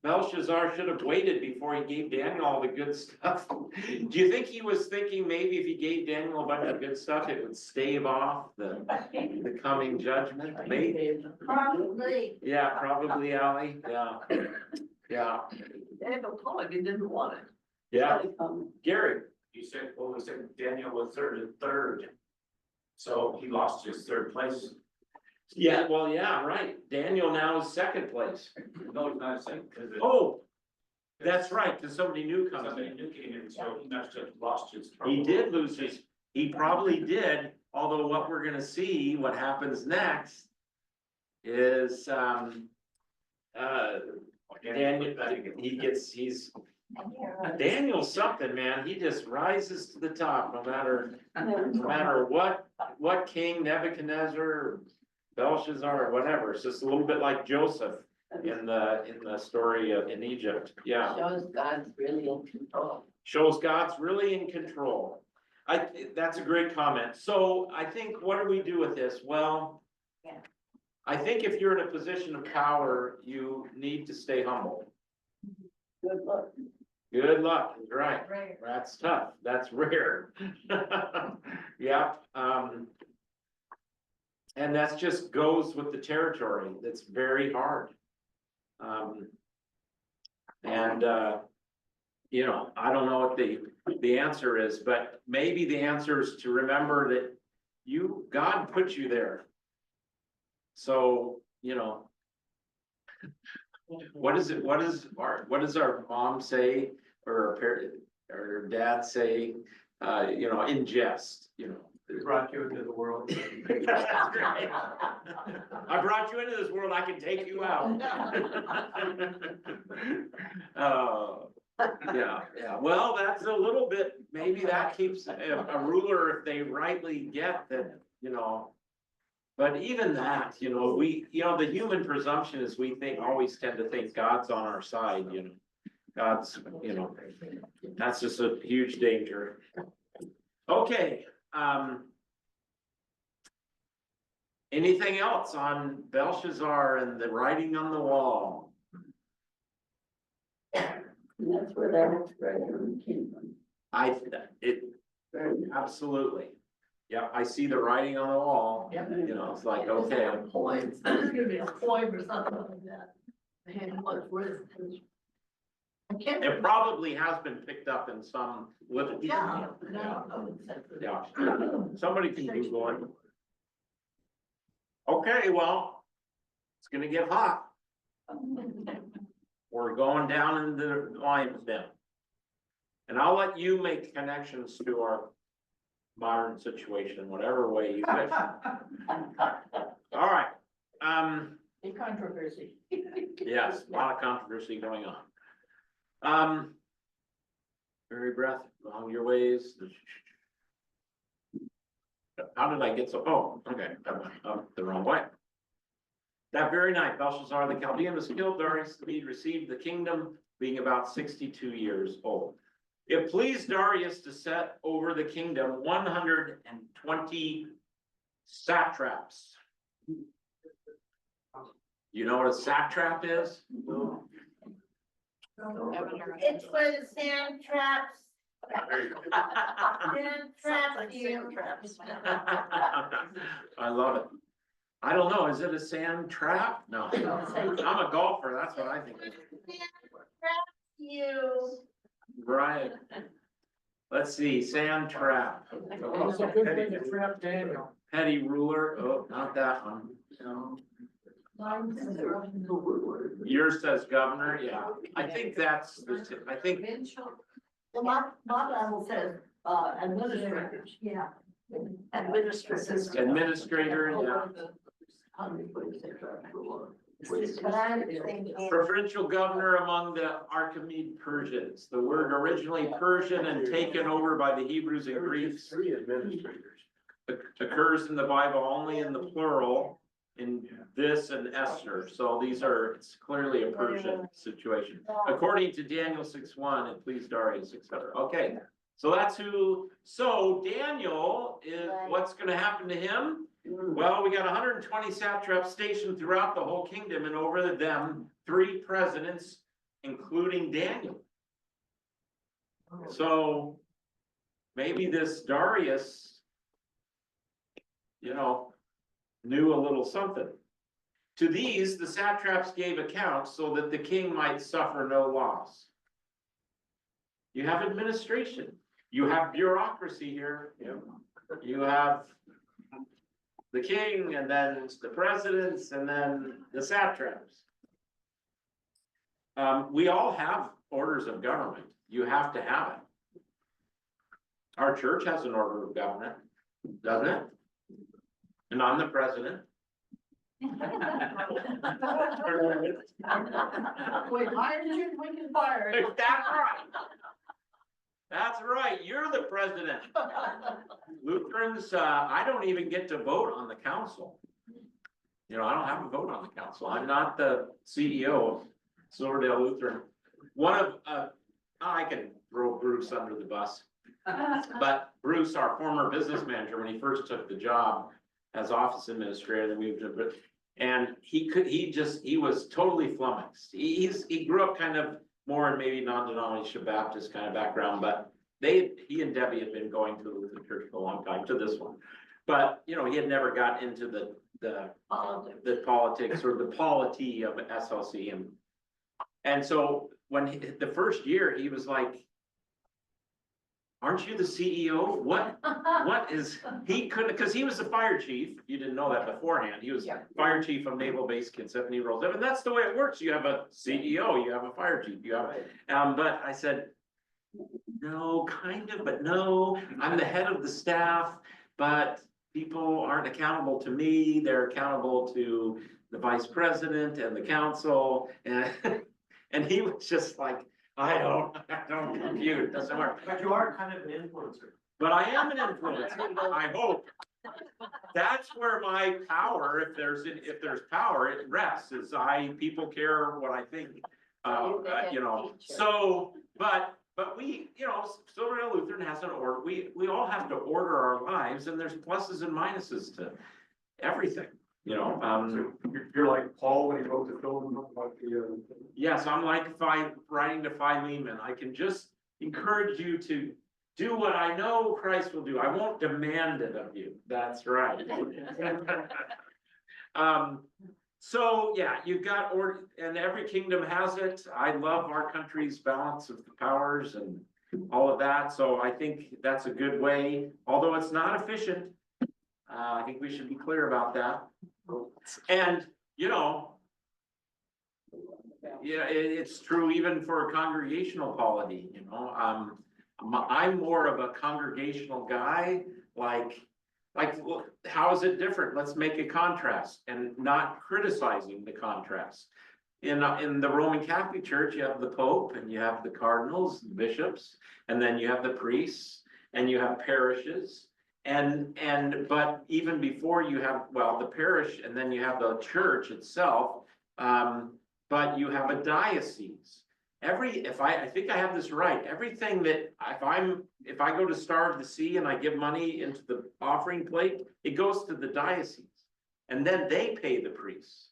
Belshazzar should have waited before he gave Daniel all the good stuff. Do you think he was thinking maybe if he gave Daniel a bunch of good stuff, it would stave off the coming judgment? Maybe. Probably. Yeah, probably, Ally. Yeah. Daniel told him he didn't want it. Yeah. Gary. You said, we said Daniel was third. So he lost his 3rd place. Yeah, well, yeah, right. Daniel now is 2nd place. No, he's not second. Oh, That's right, because somebody new comes Somebody in. new came in, so he must have lost his. He did lose his, he probably did, although what we're gonna see, what happens next is, Daniel, he's, Daniel's something, man, he just rises to the top, no matter what king Nebuchadnezzar, Belshazzar, or whatever, it's just a little bit like Joseph in the story in Egypt, yeah. Shows God's really in control. Shows God's really in control. That's a great comment. So I think, what do we do with this? Well, Yeah. I think if you're in a position of power, you need to stay humble. Good luck. Good luck, right? Right. That's tough. That's rare. Yeah, and that's just goes with the territory. That's very hard. And, you know, I don't know what the answer is, but maybe the answer is to remember that God put you there. So, you know, what does our mom say, or our parent, or dad say, you know, in jest, you know? Brought you into the world. That's right. I brought you into this world, I can take you out. Yeah, well, that's a little bit, maybe that keeps a ruler, if they rightly get that, you know. But even that, you know, the human presumption is we always tend to think God's on our side, you know. God's, you know, that's just a huge danger. Okay, anything else on Belshazzar and the writing on the wall? And that's where that treasure came from. Absolutely. Yeah, I see the writing on the wall, you know, it's like, okay. Coins, there's gonna be a coin or something like that. And what's worth it? I can't. It probably has been picked up in some little. Yeah. Yeah, somebody can Google it. Okay, well, it's gonna get hot. We're going down in the lion's den. And I'll let you make connections to our modern situation, whatever way you wish. All right, In controversy. yes, a lot of controversy going on. Very breath, along your ways. How did I get so, oh, okay, the wrong way. That very night, Belshazzar the Chaldean was killed. Darius the Mede received the kingdom, being about 62 years old. It pleased Darius to set over the kingdom 120 satraps. You know what a satrap is? It's for the sand traps. There you go. Sand traps you. I love it. I don't know, is it a sand trap? No, I'm a golfer, that's what I think. Sand traps you. Right. Let's see, sand trap, It's a good way to trap Daniel. petty ruler, oh, not that one. Yours says governor, yeah, I think that's, I think, Well, my Bible says, administrators, yeah. Administrators. administrator, yeah. But I'm thinking, Provincial governor among the Archimede Persians. The word originally Persian and taken over by the Hebrews and Greeks. Three administrators. Occurs in the Bible only in the plural in this and Esther. So these are, it's clearly a Persian situation. According to Daniel 6:1, it pleased Darius, etc. Okay, so that's who, so Daniel is, what's gonna happen to him? Well, we got 120 satraps stationed throughout the whole kingdom, and over them, 3 presidents, including Daniel. So maybe this Darius, you know, knew a little something. To these, the satraps gave accounts so that the king might suffer no loss. You have administration, you have bureaucracy here, you have the king, and then the presidents, and then the satraps. we all have orders of government. You have to have it. Our church has an order of government, doesn't it? And I'm the president. Wait, why did you, we can fire it? That's right. That's right, you're the president. Lutherans, I don't even get to vote on the council. You know, I don't have a vote on the council. I'm not the CEO of Silverdale Lutheran. One of, I can throw Bruce under the bus. But Bruce, our former business manager, when he first took the job as office administrator, then moved to, and he was totally flummoxed. He grew up kind of more in maybe non-denominational Baptist kind of background, but he and Debbie had been going to the Lutheran church for a long time, to this one. But, you know, he had never got into the politics or the polity of SLC, and so when the first year, he was like, aren't you the CEO? What is, he couldn't, because he was the fire chief. You didn't know that beforehand. He was fire chief of Naval Base Kinsipney rolls up, and that's the way it works. You have a CEO, you have a fire chief, you have, but I said, no, kind of, but no, I'm the head of the staff, but people aren't accountable to me. They're accountable to the vice president and the council. And he was just like, I don't compute, it doesn't work. But you are kind of an influencer. But I am an influencer, I hope. That's where my power, if there's power, it rests, is people care what I think. You know, so, but we, you know, Silverdale Lutheran has an order, we all have to order our lives, and there's pluses and minuses to everything, you know, So you're like Paul when he wrote the film about the, yes, I'm like writing to Philemon. I can just encourage you to do what I know Christ will do. I won't demand it of you. That's right. So yeah, you've got order, and every kingdom has it. I love our country's balance of the powers and all of that. So I think that's a good way, although it's not efficient. I think we should be clear about that. And, you know, yeah, it's true even for congregational polity, you know, I'm more of a congregational guy, like, well, how is it different? Let's make a contrast, and not criticizing the contrast. In the Roman Catholic Church, you have the Pope, and you have the cardinals, the bishops, and then you have the priests, and you have parishes. But even before you have, well, the parish, and then you have the church itself, but you have a diocese. I think I have this right, everything that, if I go to Starve the Sea and I give money into the offering plate, it goes to the diocese. And then they pay the priests.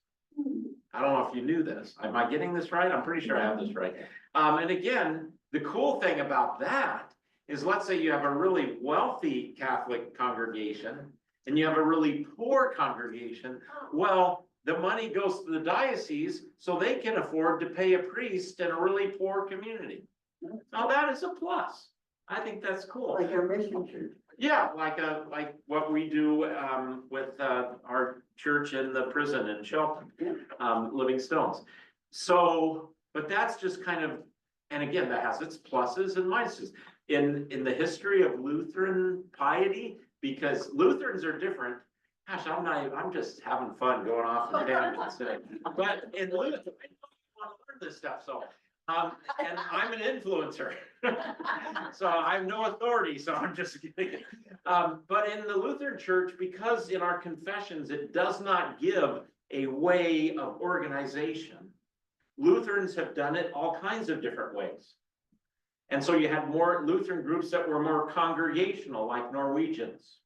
I don't know if you knew this. Am I getting this right? I'm pretty sure I have this right. And again, the cool thing about that is, let's say you have a really wealthy Catholic congregation and you have a really poor congregation. Well, the money goes to the diocese so they can afford to pay a priest in a really poor community. Now that is a plus. I think that's cool. Like our mission church. Yeah, like what we do with our church in the prison in Shelton, Living Stones. So, but that's just kind of, and again, that has its pluses and minuses. In the history of Lutheran piety, because Lutherans are different. Gosh, I'm just having fun going off in tangents today. But in Lutheran, I want to learn this stuff, so. And I'm an influencer. So I have no authority, so I'm just kidding. But in the Lutheran Church, because in our confessions, it does not give a way of organization. Lutherans have done it all kinds of different ways. And so you had more Lutheran groups that were more congregational, like Norwegians.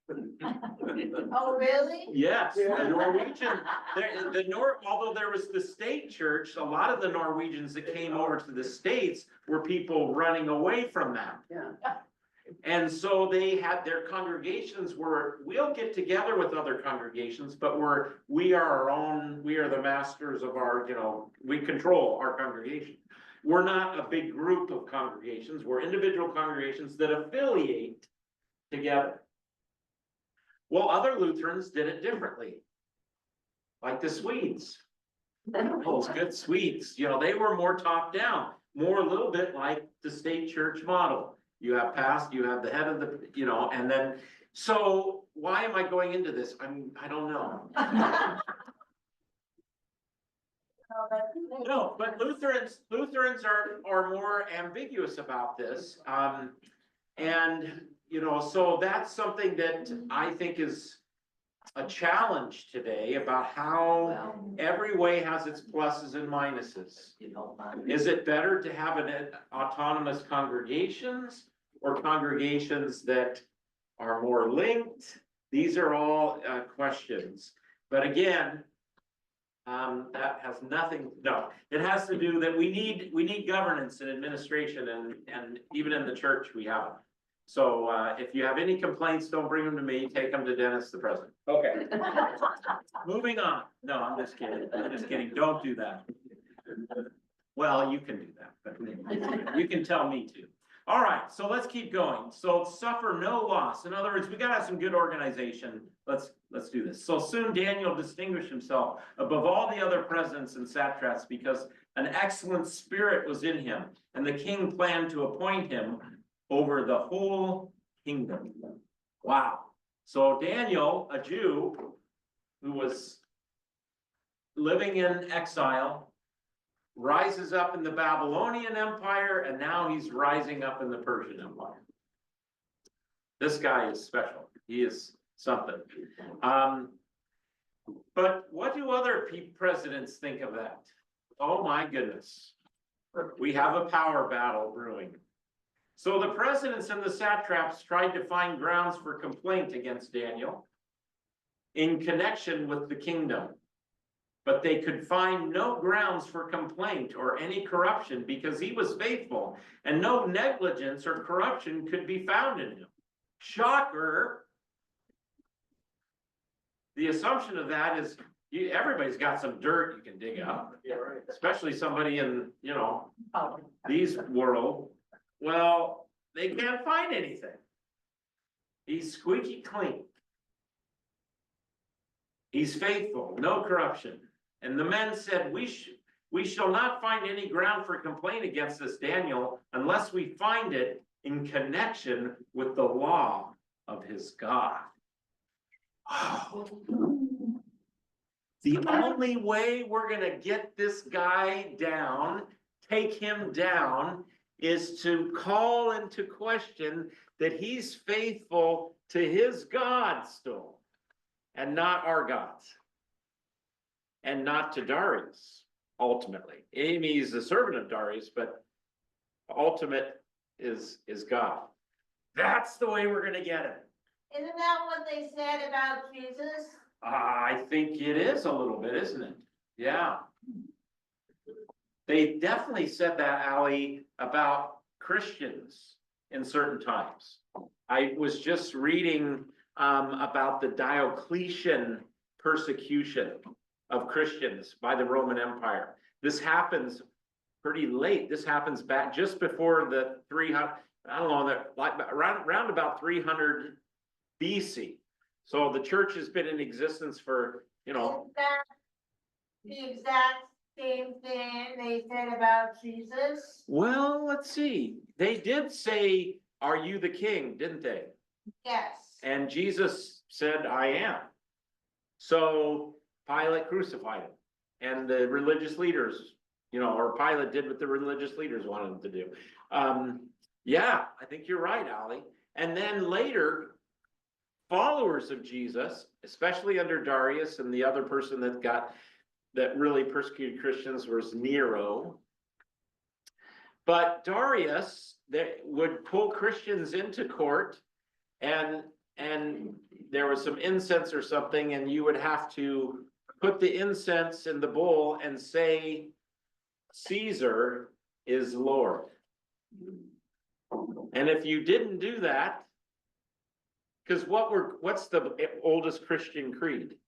Oh, really? Yes, the Norwegian, although there was the state church, a lot of the Norwegians that came over to the States were people running away from that. Yeah. And so they had their congregations we'll get together with other congregations, but we are our own, we are the masters of our, you know, we control our congregation. We're not a big group of congregations, we're individual congregations that affiliate together. Well, other Lutherans did it differently, like the Swedes. those good sweets, you know, they were more top down, more a little bit like the state church model. You have past, you have the head of the, you know, and then, so why am I going into this? I don't know. No, but Lutherans are more ambiguous about this. And, you know, so that's something that I think is a challenge today about how every way has its pluses and minuses. Is it better to have an autonomous congregations or congregations that are more linked? These are all questions. But again, that has nothing, no, it has to do that we need governance and administration and even in the church we have. So if you have any complaints, don't bring them to me, take them to Dennis, the president. Okay. Moving on. No, I'm just kidding. I'm just kidding. Don't do that. Well, you can do that, but you can tell me to. All right, so let's keep going. So suffer no loss. In other words, we gotta have some good organization. Let's do this. So soon Daniel distinguished himself above all the other presidents and satraps because an excellent spirit was in him, and the king planned to appoint him over the whole kingdom. Wow. So Daniel, a Jew who was living in exile, rises up in the Babylonian Empire, and now he's rising up in the Persian Empire. This guy is special. He is something. But what do other presidents think of that? Oh my goodness. We have a power battle brewing. So the presidents and the satraps tried to find grounds for complaint against Daniel in connection with the kingdom. But they could find no grounds for complaint or any corruption because he was faithful and no negligence or corruption could be found in him. Shocker. The assumption of that is everybody's got some dirt you can dig up, especially somebody in, you know, these world. Well, they can't find anything. He's squeaky clean. He's faithful, no corruption. And the men said, we shall not find any ground for complaint against this Daniel unless we find it in connection with the law of his God. Oh. The only way we're gonna get this guy down, take him down, is to call into question that he's faithful to his God still, and not our gods, and not to Darius, ultimately. Amy is the servant of Darius, but ultimate is God. That's the way we're gonna get him. Isn't that what they said about Jesus? I think it is a little bit, isn't it? Yeah. They definitely said that, Allie, about Christians in certain times. I was just reading about the Diocletian persecution of Christians by the Roman Empire. This happens pretty late. This happens back just before the 300, I don't know, like around about 300 BC. So the church has been in existence for, you know. Is that the exact same thing they said about Jesus? Well, let's see. They did say, "Are you the king?" Didn't they? Yes. And Jesus said, "I am." So Pilate crucified him, and the religious leaders, you know, or Pilate did what the religious leaders wanted him to do. Yeah, I think you're right, Allie. And then later, followers of Jesus, especially under Darius, and the other person that really persecuted Christians was Nero. But Darius would pull Christians into court, and there was some incense or something, and you would have to put the incense in the bowl and say, "Caesar is Lord." And if you didn't do that, because what's the oldest Christian creed?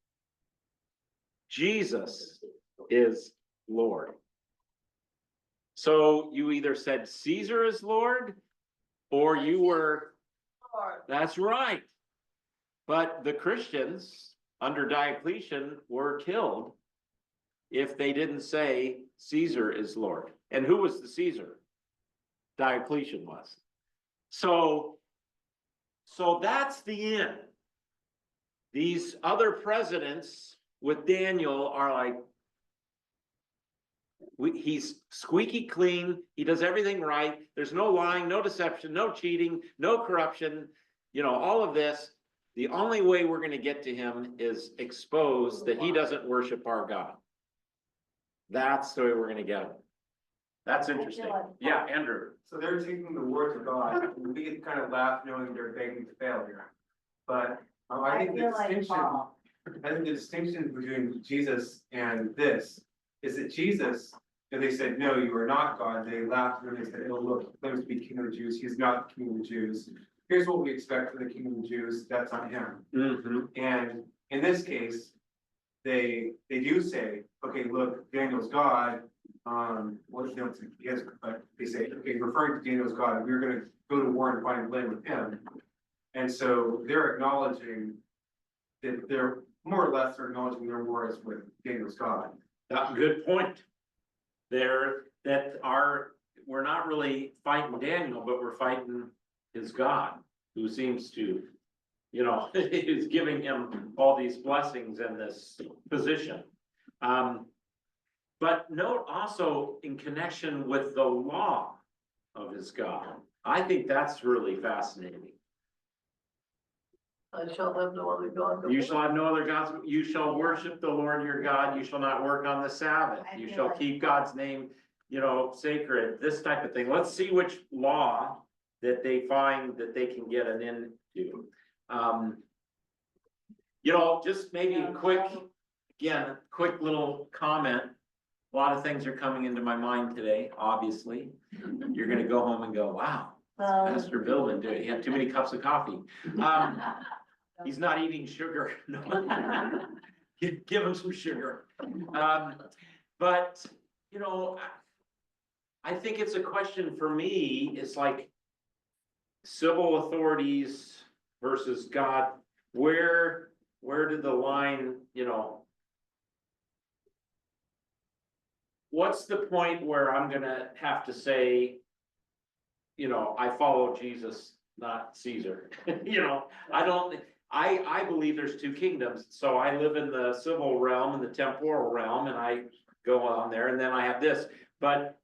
Jesus is Lord. So you either said Caesar is Lord, or you were, Lord. that's right. But the Christians under Diocletian were killed if they didn't say Caesar is Lord. And who was the Caesar? Diocletian was. So that's the end. These other presidents with Daniel are like, he's squeaky clean. He does everything right. There's no lying, no deception, no cheating, no corruption, all of this. The only way we're going to get to him is expose that he doesn't worship our God. That's the way we're going to get him. That's interesting. Yeah, Andrew. So they're taking the words of God, and we get kind of laugh knowing they're begging to failure. But I think the distinction between Jesus and this is that Jesus, if they said, no, you are not God, they laughed and they said, oh, look, claims to be king of the Jews, he's not the king of the Jews. Here's what we expect for the king of the Jews, that's on him. Mm-hmm. And in this case, they do say, okay, look, Daniel's God. What yes, but they say, okay, referring to Daniel's God, we're gonna go to war and find blame with him. And so they're acknowledging that they're more or less are acknowledging their war is with Daniel's God. Good point. We're not really fighting Daniel, but we're fighting his God, who seems to, is giving him all these blessings and this position. But note also in connection with the law of his God. I think that's really fascinating. I shall have no other God. You shall have no other gods. You shall worship the Lord your God. You shall not work on the Sabbath. You shall keep God's name, sacred, this type of thing. Let's see which law that they find that they can get an end to. Just maybe a quick little comment. A lot of things are coming into my mind today, obviously. You're gonna go home and go, wow, Pastor Bill didn't do it. He had too many cups of coffee. He's not eating sugar. No. Give him some sugar. But, I think it's a question for me. It's like civil authorities versus God. Where did the line, what's the point where I'm gonna have to say, I follow Jesus, not Caesar? I believe there's two kingdoms. So I live in the civil realm and the temporal realm, and I go on there, and then I have this. But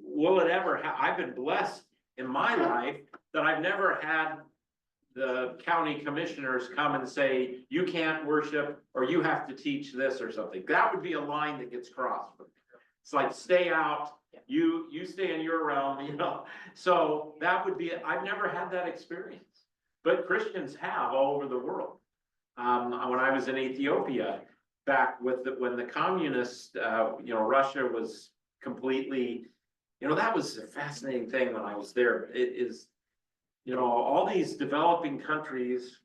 will it ever I've been blessed in my life that I've never had the county commissioners come and say, you can't worship, or you have to teach this or something. That would be a line that gets crossed. It's like, stay out, you stay in your realm, So that would be, I've never had that experience, but Christians have all over the world. When I was in Ethiopia, back when the communists, Russia was completely, that was a fascinating thing when I was there. It is, all these developing countries,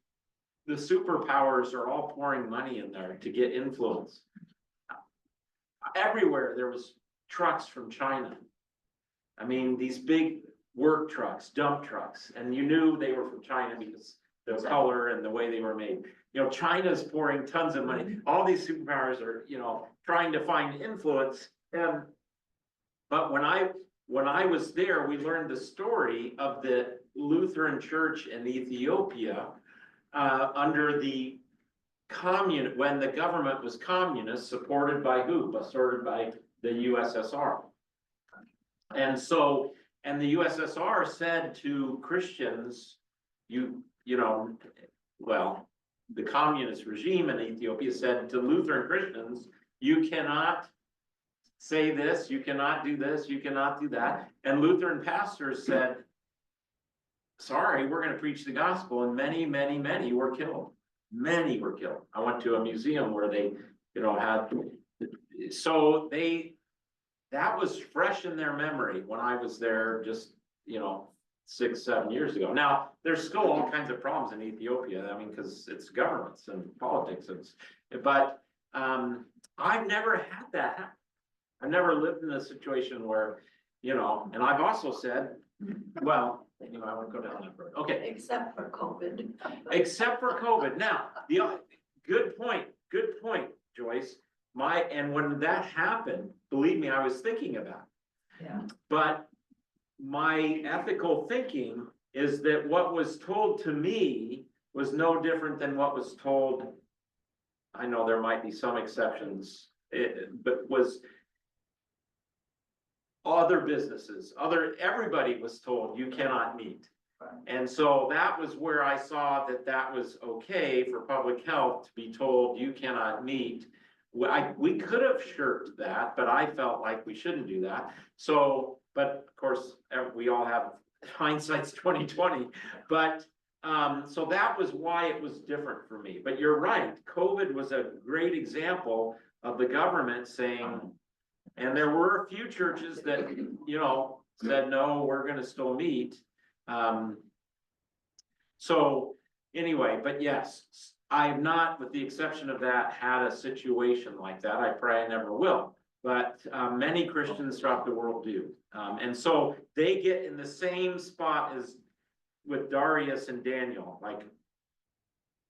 the superpowers are all pouring money in there to get influence. Everywhere there was trucks from China. I mean, these big work trucks, dump trucks, and you knew they were from China because the color and the way they were made. China's pouring tons of money. All these superpowers are, trying to find influence. But when I was there, we learned the story of the Lutheran Church in Ethiopia under the when the government was communist, supported by who? Supported by the USSR. And the USSR said to Christians, the communist regime in Ethiopia said to Lutheran Christians, you cannot say this, you cannot do this, you cannot do that. And Lutheran pastors said, sorry, we're going to preach the gospel. And many, many, many were killed. Many were killed. I went to a museum where they, had, so that was fresh in their memory when I was there just, 6-7 years ago. Now, there's still all kinds of problems in Ethiopia. I mean, because it's governments and politics. But I've never had that happen. I've never lived in a situation where, and I've also said, well, I won't go down that road. Okay. Except for COVID. Except for COVID. Now, good point, Joyce. and when that happened, believe me, I was thinking about it. Yeah. But my ethical thinking is that what was told to me was no different than what was told. I know there might be some exceptions, but was other businesses, everybody was told you cannot meet. And so that was where I saw that that was okay for public health to be told you cannot meet. We could have shirked that, but I felt like we shouldn't do that. So, but of course, we all have hindsight's 2020, but so that was why it was different for me. But you're right, COVID was a great example of the government saying, and there were a few churches that, you know, said, no, we're gonna still meet. So anyway, but yes, I have not, with the exception of that, had a situation like that. I pray I never will. But many Christians throughout the world do. And so they get in the same spot as with Darius and Daniel, like,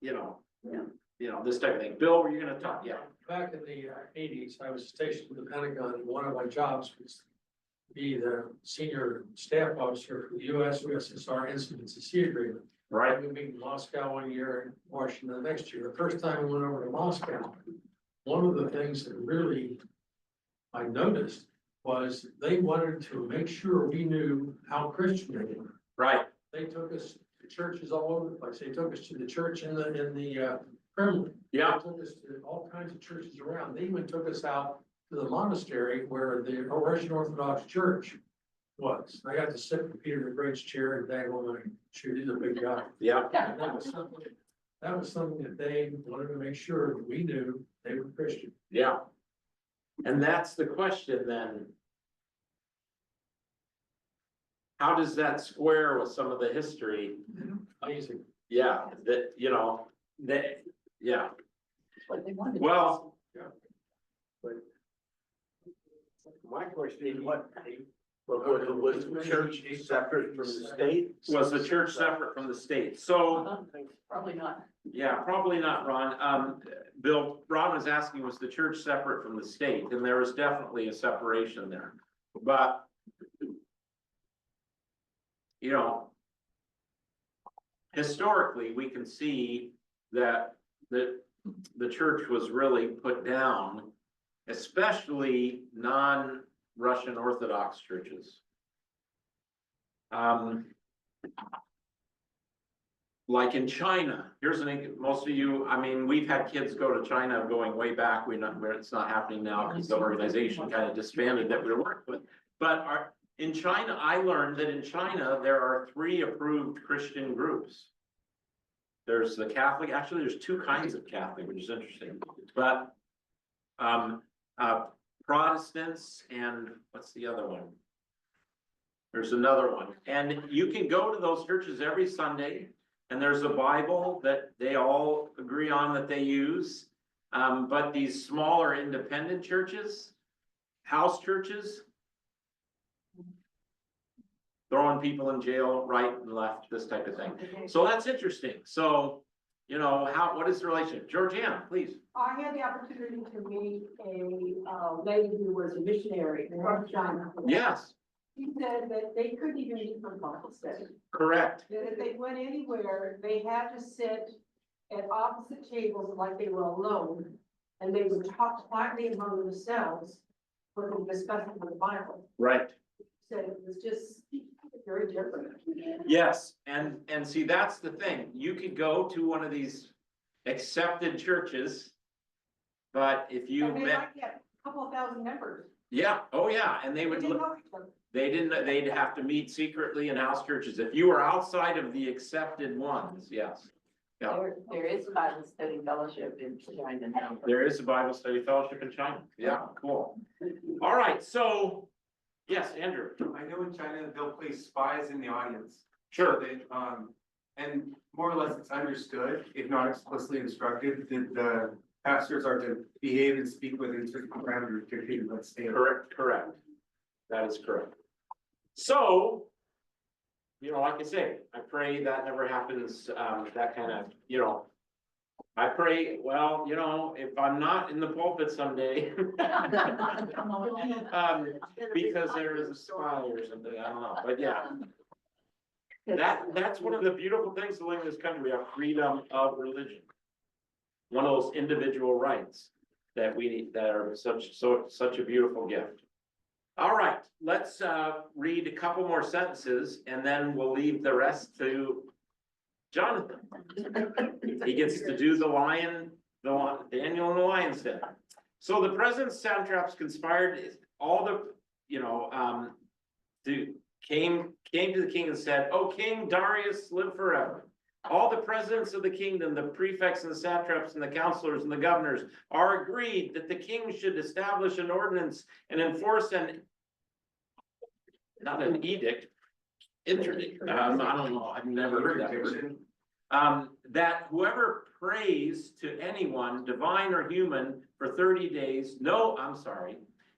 you know, this type of thing. Bill, were you gonna talk? Yeah. Back in the eighties, I was stationed in the Pentagon, and one of my jobs was to be the senior staff officer for the USSR Incidents at Sea Agreement. Right. We meet in Moscow one year and Washington the next year. The first time we went over to Moscow, one of the things that really I noticed was they wanted to make sure we knew how Christian they were. Right. They took us to churches all over the place. They took us to the church in the Kremlin. Yeah. They took us to all kinds of churches around. They even took us out to the monastery where the Russian Orthodox Church was. I got to sit in Peter the Great's chair and dangle my shoe. He's a big guy. Yeah. And that was something that they wanted to make sure that we knew they were Christian. Yeah. And that's the question then. How does that square with some of the history? Amazing. Yeah, that, you know, that, yeah. What they wanted. Well, My question is, was the church separate from the state? was the church separate from the state? So, Probably not. yeah, probably not, Ron. Bill, Ron was asking, was the church separate from the state? And there was definitely a separation there. But, you know, historically, we can see that the church was really put down, especially non-Russian Orthodox churches. Like in China, here's most of you, I mean, we've had kids go to China going way back. It's not happening now because the organization kind of disbanded that we were working with. But in China, I learned that in China, there are 3 approved Christian groups. There's the Catholic, actually, there's 2 kinds of Catholic, which is interesting. But Protestants and what's the other one? There's another one. And you can go to those churches every Sunday, and there's a Bible that they all agree on that they use. But these smaller independent churches, house churches, throwing people in jail right and left, this type of thing. So that's interesting. So, you know, what is the relationship? Georgiana, please. I had the opportunity to meet a lady who was a missionary from China. Yes, She said that they couldn't even meet for Bible study. correct. That if they went anywhere, they had to sit at opposite tables like they were alone. And they would talk quietly among themselves when they were discussing the Bible. Right. Said it was just very different. Yes, and see, that's the thing. You could go to one of these accepted churches, but if you And they met, might get a couple of thousand members. yeah, oh yeah, and they They would didn't look, know each other. they'd have to meet secretly in house churches. If you were outside of the accepted ones, yes. Yeah, There is Bible study fellowship in China now. there is a Bible study fellowship in China. Yeah, cool. All right, so, yes, Andrew, I know in China, they'll place spies in the audience. sure. So they, and more or less it's understood, if not explicitly instructed, that the pastors are to behave and speak within certain parameters dictated by the state. Correct. That is correct. So, you know, like I say, I pray that never happens, that kind of, you know, I pray, well, you know, if I'm not in the pulpit someday. Because there is a smile or something, I don't know, but yeah. That's one of the beautiful things living in this country, we have freedom of religion. One of those individual rights that we need, that are such a beautiful gift. All right, let's read a couple more sentences and then we'll leave the rest to Jonathan. He gets to do Daniel and the lion's den. So the president's satraps conspired, all the, came to the king and said, "O King Darius, live forever. All the presidents of the kingdom, the prefects and the satraps and the counselors and the governors are agreed that the king should establish an ordinance and enforce not an edict, interdict, I don't know, I've never heard that word. That whoever prays to anyone, divine or human, for 30 days,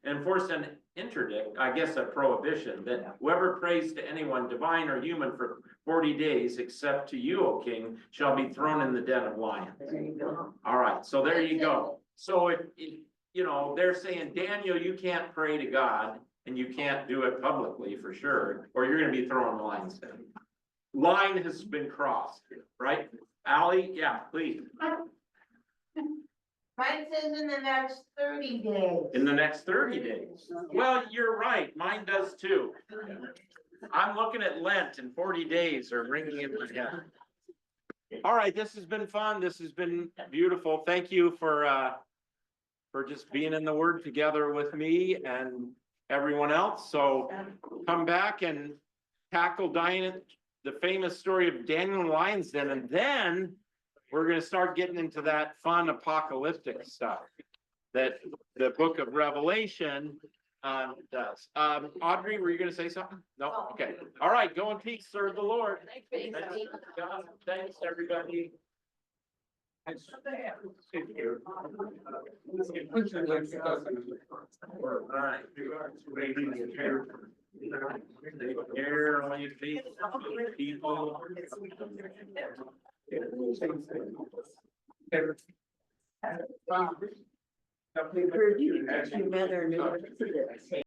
enforce an interdict, I guess a prohibition, that whoever prays to anyone, divine or human, for 40 days, except to you, O king, shall be thrown in the den of lions." There you go. All right, so there you go. So if they're saying, Daniel, you can't pray to God and you can't do it publicly for sure, or you're gonna be thrown in the lion's den. Line has been crossed, right? Ally, yeah, please. Mine says in the next 30 days. In the next 30 days. Well, you're right, mine does too. I'm looking at Lent and 40 days are ringing in my head. All right, this has been fun. This has been beautiful. Thank you for just being in the Word together with me and everyone else. So come back and tackle the famous story of Daniel and the lion's den, and then we're going to start getting into that fun apocalyptic stuff that the book of Revelation does. Audrey, were you going to say something? No? Okay. All right. Go in peace. Serve the Lord. Thanks, God. Thanks, everybody. All right. Here, all you people. Heard you, better know.